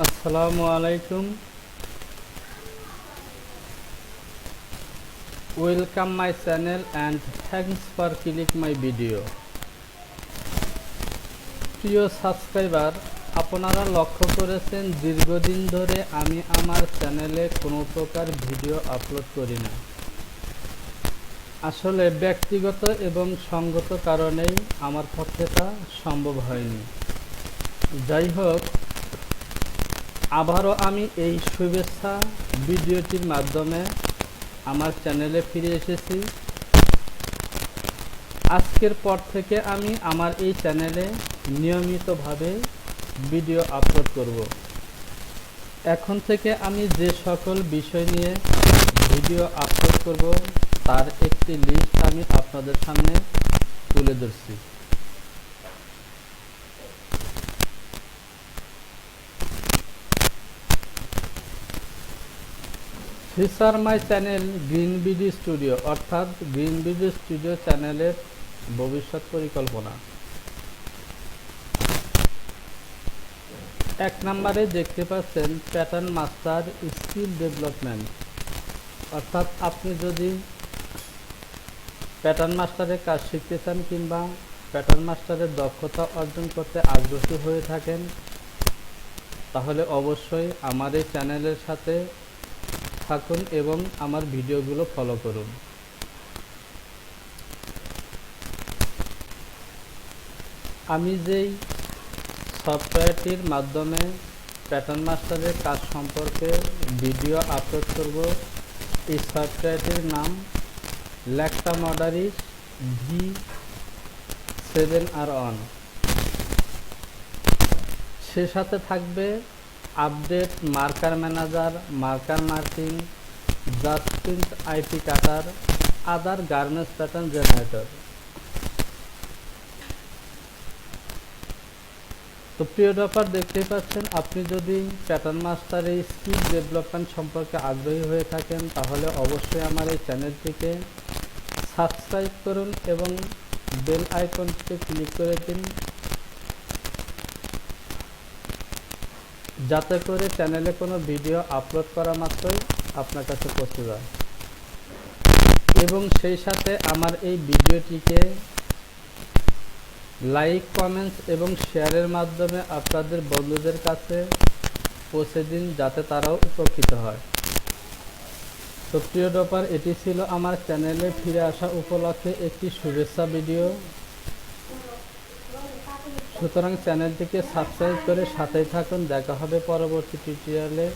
আসসালামু আলাইকুম। Welcome my channel and thanks for click my video. প্রিয় সাবস্ক্রাইবার, আপনারা লক্ষ্য করেছেন দীর্ঘদিন ধরে আমি আমার চ্যানেলে কোনো প্রকার ভিডিও আপলোড করি না। আসলে ব্যক্তিগত এবং সঙ্গত কারণেই আমার পক্ষে তা সম্ভব হয়নি। যাই হোক, আবারও আমি এই শুভেচ্ছা ভিডিওটির মাধ্যমে আমার চ্যানেলে ফিরে এসেছি। আজকের পর থেকে আমি আমার এই চ্যানেলে নিয়মিতভাবে ভিডিও আপলোড করব। এখন থেকে আমি যে সকল বিষয় নিয়ে ভিডিও আপলোড করব তার একটি লিস্ট আমি আপনাদের সামনে তুলে ধরছি। Feature my channel green video studio, অর্থাৎ গ্রিন ভিডিও স্টুডিও চ্যানেলের ভবিষ্যৎ পরিকল্পনা। এক নম্বরে দেখতে পাচ্ছেন প্যাটার্ন মাস্টার স্কিল ডেভেলপমেন্ট, অর্থাৎ আপনি যদি প্যাটার্ন মাস্টারের কাজ শিখতে চান কিংবা প্যাটার্ন মাস্টারের দক্ষতা অর্জন করতে আগ্রহী হয়ে থাকেন, তাহলে অবশ্যই আমার এই চ্যানেলের সাথে থাকুন এবং আমার ভিডিওগুলো ফলো করুন। আমি যেই সফটওয়্যারটির মাধ্যমে প্যাটার্ন মাস্টারের কাজ সম্পর্কে ভিডিও আপলোড করব, এই সফটওয়্যারটির নাম লেকটা মডারিস V7R1। সে সাথে থাকবে update marker manager, marker marking, জাস্টিন্ট IP cutter, other garments pattern generator. তো প্রিয় ডপার, দেখতেই পাচ্ছেন, আপনি যদি প্যাটার্ন মাস্টার এই স্কিল ডেভেলপমেন্ট সম্পর্কে আগ্রহী হয়ে থাকেন তাহলে অবশ্যই আমার এই চ্যানেলটিকে সাবস্ক্রাইব করুন এবং বেল আইকনটিতে ক্লিক করে দিন, যাতে করে চ্যানেলে কোনো ভিডিও আপলোড করা মাত্রই আপনার কাছে পৌঁছে যায়। এবং সেই সাথে আমার এই ভিডিওটিকে লাইক, কমেন্টস এবং শেয়ারের মাধ্যমে আপনাদের বন্ধুদের কাছে পৌঁছে দিন, যাতে তারাও উপকৃত হয়। তো প্রিয় ডপার, এটি ছিল আমার চ্যানেলে ফিরে আসা উপলক্ষে একটি শুভেচ্ছা ভিডিও। সুতরাং চ্যানেলটিকে সাবস্ক্রাইব করে সাথেই থাকুন। দেখা হবে পরবর্তী টিউটোরিয়ালে।